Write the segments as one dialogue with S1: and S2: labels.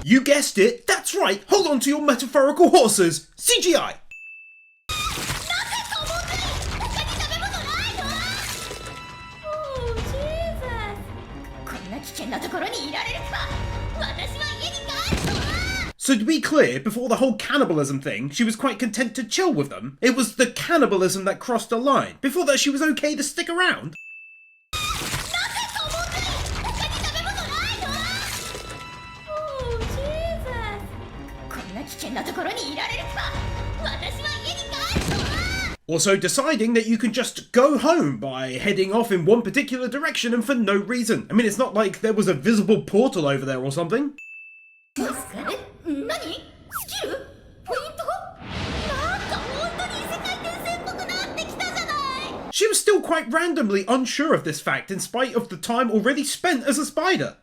S1: You guessed it, that's right, hold on to your metaphorical horses, CGI! So to be clear, before the whole cannibalism thing, she was quite content to chill with them. It was the cannibalism that crossed the line. Before that, she was okay to stick around. Also deciding that you can just go home by heading off in one particular direction and for no reason. I mean, it's not like there was a visible portal over there or something. She was still quite randomly unsure of this fact in spite of the time already spent as a spider.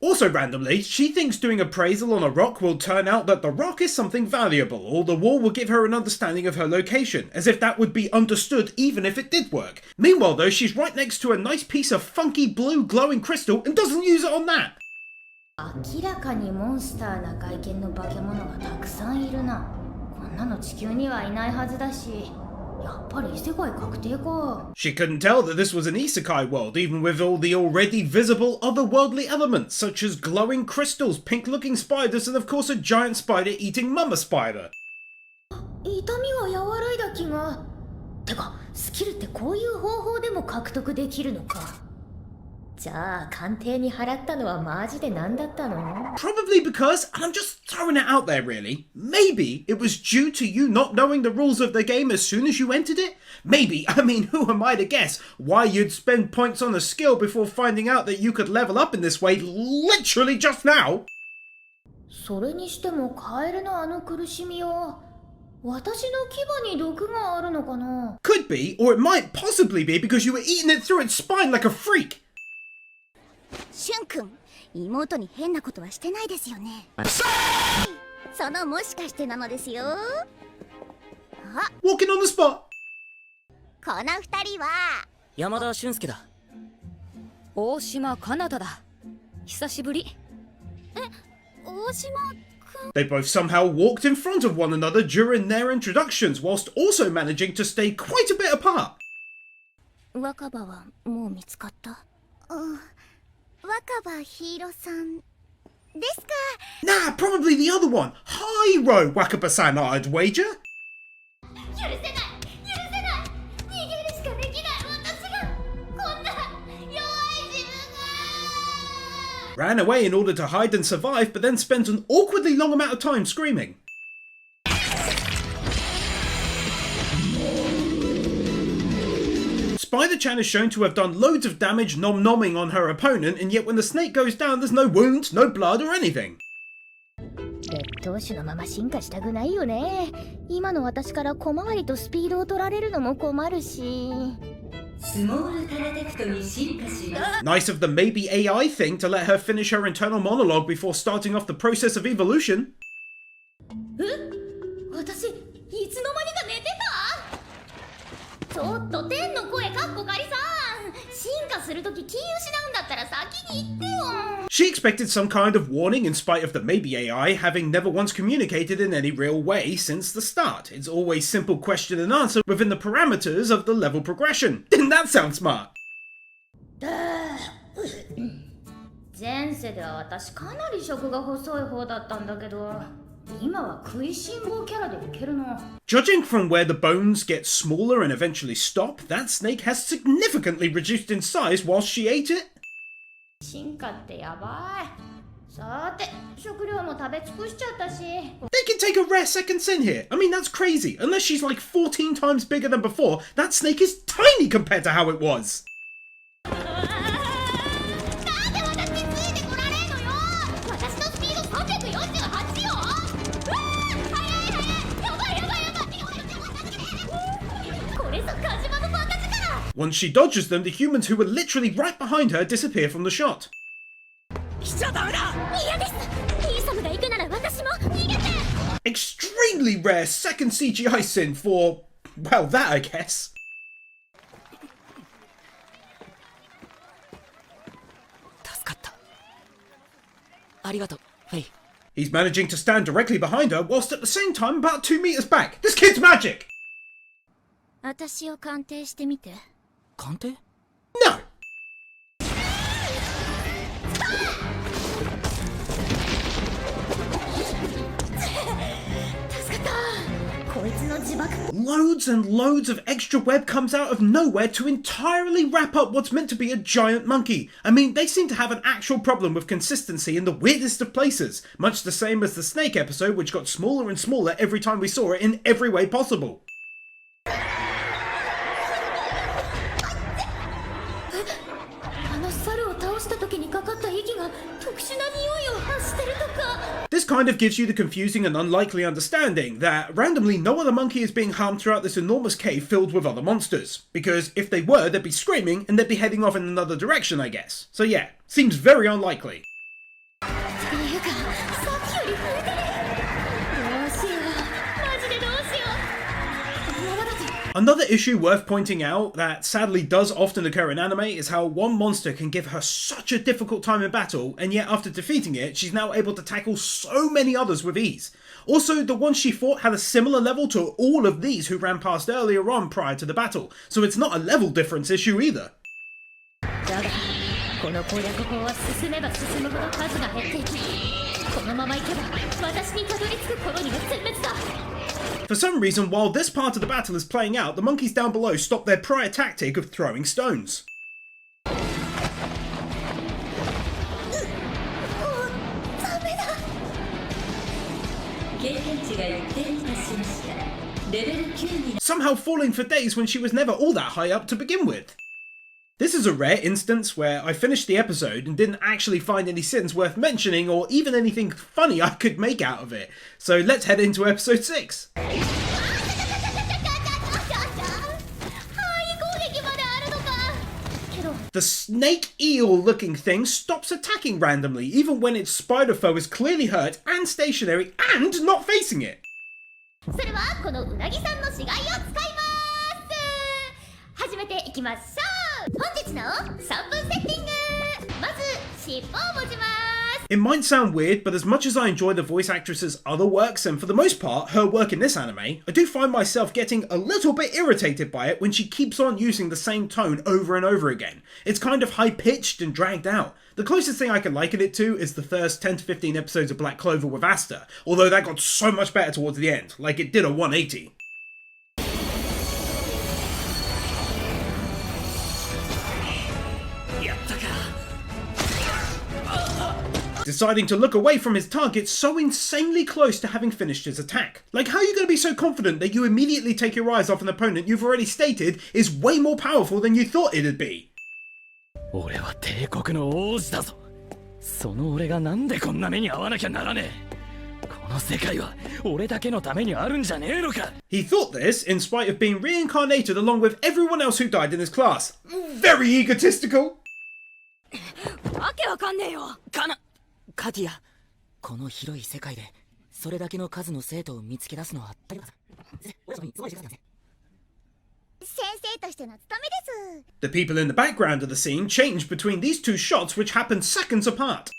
S1: Also randomly, she thinks doing appraisal on a rock will turn out that the rock is something valuable, or the wall will give her an understanding of her location, as if that would be understood even if it did work. Meanwhile though, she's right next to a nice piece of funky blue glowing crystal and doesn't use it on that. She couldn't tell that this was an isekai world, even with all the already visible otherworldly elements, such as glowing crystals, pink-looking spiders, and of course a giant spider eating mama spider. Probably because, and I'm just throwing it out there really, maybe it was due to you not knowing the rules of the game as soon as you entered it? Maybe, I mean, who am I to guess why you'd spend points on a skill before finding out that you could level up in this way literally just now? Could be, or it might possibly be because you were eating it through its spine like a freak.
S2: Shun-kun, 妹に変なことはしてないですよね。そのもしかしてなのですよ。
S1: Walking on the spot.
S2: この二人は
S3: 山田俊介だ。大島かなただ。久しぶり。
S2: 大島くん。
S1: They both somehow walked in front of one another during their introductions, whilst also managing to stay quite a bit apart.
S2: 若葉はもう見つかった？若葉ヒーローさんですか？
S1: Nah, probably the other one. Hyro Wakaba-san, I'd wager.
S2: 許せない、許せない。逃げるしかできない私がこんな弱い自分が。
S1: Ran away in order to hide and survive, but then spent an awkwardly long amount of time screaming. Spider-Chan is shown to have done loads of damage nom-nomming on her opponent, and yet when the snake goes down there's no wounds, no blood or anything.
S2: 劣等種のまま進化したくないよね。今の私から小回りとスピードを取られるのも困るし。
S4: スモールタラテクトに進化します。
S1: Nice of the maybe AI thing to let her finish her internal monologue before starting off the process of evolution.
S2: 私いつの間にか寝てた？ちょっと天の声かっこかりさん。進化するとき気失うんだったら先に言ってよ。
S1: She expected some kind of warning in spite of the maybe AI having never once communicated in any real way since the start. It's always simple question and answer within the parameters of the level progression. Didn't that sound smart?
S2: 前世では私かなり食が細い方だったんだけど、今は食いしん坊キャラでいけるの。
S1: Judging from where the bones get smaller and eventually stop, that snake has significantly reduced in size whilst she ate it.
S2: 進化ってやばい。さて、食料も食べ尽くしちゃったし。
S1: They can take a rare second sin here. I mean, that's crazy. Unless she's like 14 times bigger than before, that snake is tiny compared to how it was.
S2: なんで私についてこられんのよ。私のスピード348よ。速い。やばい。これぞカジマのバカ力。
S1: Once she dodges them, the humans who were literally right behind her disappear from the shot.
S2: 来ちゃダメだ。嫌です。イーサムが行くなら私も逃げて。
S1: extremely rare second CGI sin for, well, that I guess.
S5: 助かった。ありがとう、フェイ。
S1: He's managing to stand directly behind her whilst at the same time about 2 meters back. This kid's magic!
S2: 私を鑑定してみて。
S5: 鑑定？
S1: No!
S2: こいつの自爆。
S1: Loads and loads of extra web comes out of nowhere to entirely wrap up what's meant to be a giant monkey. I mean, they seem to have an actual problem with consistency in the weirdest of places, much the same as the snake episode, which got smaller and smaller every time we saw it in every way possible.
S2: あの猿を倒した時にかかった息が特殊な匂いを発してるとか。
S1: This kind of gives you the confusing and unlikely understanding that randomly no other monkey is being harmed throughout this enormous cave filled with other monsters. Because if they were, they'd be screaming and they'd be heading off in another direction, I guess. So yeah, seems very unlikely.
S2: っていうか、さっきより増えてる。どうしよう。マジでどうしよう。このままだと。
S1: Another issue worth pointing out that sadly does often occur in anime is how one monster can give her such a difficult time in battle, and yet after defeating it, she's now able to tackle so many others with ease. Also, the one she fought had a similar level to all of these who ran past earlier on prior to the battle, so it's not a level difference issue either.
S2: だが、この攻略法は進めば進むほど数が減っていき、このままいけば私にたどり着く頃には全滅だ。
S1: For some reason, while this part of the battle is playing out, the monkeys down below stop their prior tactic of throwing stones.
S2: ダメだ。
S4: 経験値が一定に達しました。レベル9に
S1: Somehow falling for days when she was never all that high up to begin with. This is a rare instance where I finished the episode and didn't actually find any sins worth mentioning or even anything funny I could make out of it. So let's head into episode 6.
S2: 範囲攻撃まであるのか。けど、
S1: The snake eel looking thing stops attacking randomly even when its spider foe is clearly hurt and stationary and not facing it.
S2: それはこのうなぎさんの死骸を使います。始めていきましょう。本日の3分セッティング。まず尻尾を持ちます。
S1: It might sound weird, but as much as I enjoy the voice actress's other works, and for the most part her work in this anime, I do find myself getting a little bit irritated by it when she keeps on using the same tone over and over again. It's kind of high-pitched and dragged out. The closest thing I can liken it to is the first 10 to 15 episodes of Black Clover with Asta, although that got so much better towards the end, like it did a 180. Deciding to look away from his target so insanely close to having finished his attack. Like, how are you going to be so confident that you immediately take your eyes off an opponent you've already stated is way more powerful than you thought it'd be?
S5: 俺は帝国の王子だぞ。その俺がなんでこんな目に遭わなきゃならねえ。この世界は俺だけのためにあるんじゃねえのか。
S1: He thought this in spite of being reincarnated along with everyone else who died in his class. Very egotistical.
S3: わけわかんねえよ。
S5: カティア、この広い世界でそれだけの数の生徒を見つけ出すのは当たり前だ。
S2: 先生としての務めです。
S1: The people in the background of the scene changed between these two shots which happened seconds apart.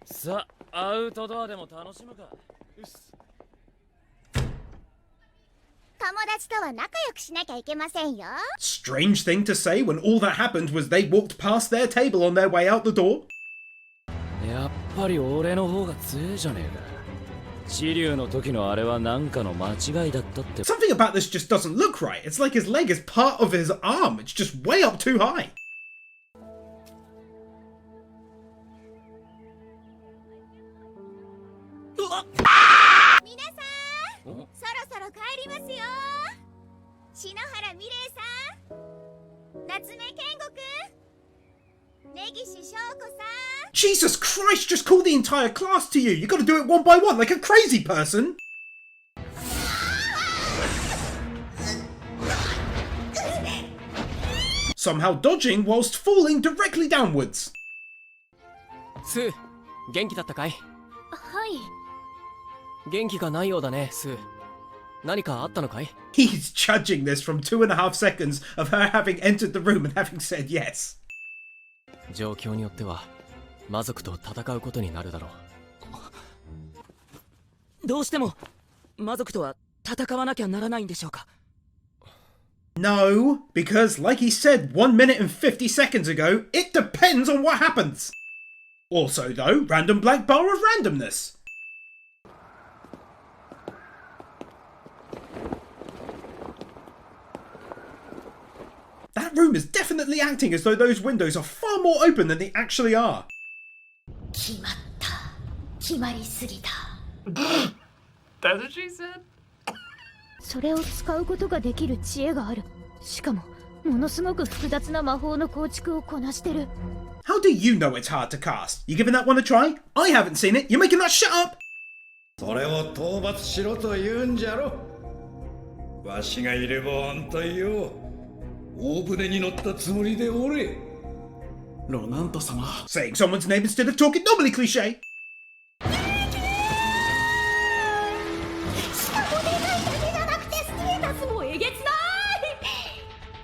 S5: さあ、アウトドアでも楽しむか。
S2: 友達とは仲良くしなきゃいけませんよ。
S1: Strange thing to say when all that happened was they walked past their table on their way out the door.
S5: やっぱり俺の方が強いじゃねえか。紫龍の時のあれはなんかの間違いだったって。
S1: Something about this just doesn't look right. It's like his leg is part of his arm. It's just way up too high.
S2: 皆さん、そろそろ帰りますよ。篠原美玲さん、夏目健吾くん、根岸翔子さん。
S1: Jesus Christ, just call the entire class to you. You gotta do it one by one like a crazy person. Somehow dodging whilst falling directly downwards.
S5: スー、元気だったかい？
S2: はい。
S6: 元気がないようだね、スー。何かあったのかい？
S1: He's judging this from 2.5 seconds of her having entered the room and having said yes.
S6: 状況によっては魔族と戦うことになるだろう。
S5: どうしても魔族とは戦わなきゃならないんでしょうか？
S1: No, because like he said 1 minute and 50 seconds ago, it depends on what happens. Also though, random black bar of randomness. That room is definitely acting as though those windows are far more open than they actually are.
S2: 決まった。決まりすぎた。
S7: That's what she said?
S2: それを使うことができる知恵がある。しかも、ものすごく複雑な魔法の構築をこなしてる。
S1: How do you know it's hard to cast? You giving that one a try? I haven't seen it. You're making that shut up!
S8: それを討伐しろと言うんじゃろ。わしがいれば安泰よ。大船に乗ったつもりでおれ。
S7: ロナント様。
S1: Saying someone's name instead of talking normally cliche.
S2: しかもでかいだけじゃなくてステータスもえげつない。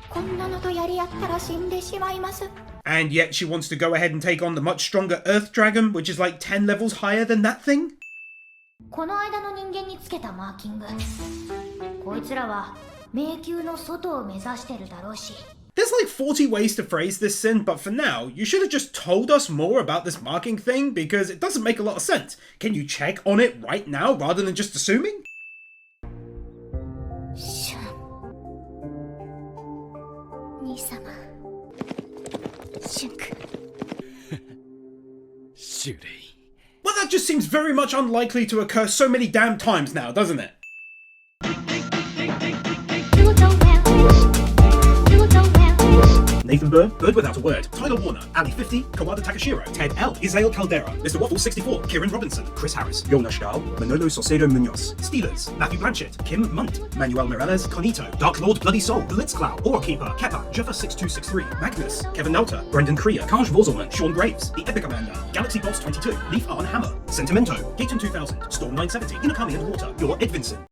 S2: こんなのとやり合ったら死んでしまいます。
S1: And yet she wants to go ahead and take on the much stronger Earth Dragon, which is like 10 levels higher than that thing?
S2: この間の人間につけたマーキング。こいつらは迷宮の外を目指してるだろうし。
S1: There's like 40 ways to phrase this sin, but for now, you should have just told us more about this marking thing because it doesn't make a lot of sense. Can you check on it right now rather than just assuming?
S2: シュン。兄様。シュン君。
S5: シュレイ。
S1: Well, that just seems very much unlikely to occur so many damn times now, doesn't it? Nathan Byrne, Bird Without a Word, Tyler Warner, Ali 50, Kawada Takashiro, Ted L, Isael Caldera, Mr. Waffle 64, Kieran Robinson, Chris Harris, Jonas Stahl, Manolo Saucedo Munoz, Steelers, Matthew Blanchett, Kim Munt, Manuel Morales, Conito, Dark Lord Bloody Soul, Blitzcloud, Aurakeeper, Kepper, Jeffer 6263, Magnus, Kevin Nelter, Brendan Krier, Kaj Vorzelman, Sean Graves, The Epic Amanda, Galaxy Boss 22, Leaf Arn Hammer, Sentimento, Gaten 2000, Storm 970, Inakami Underwater, Your Ed Vincent.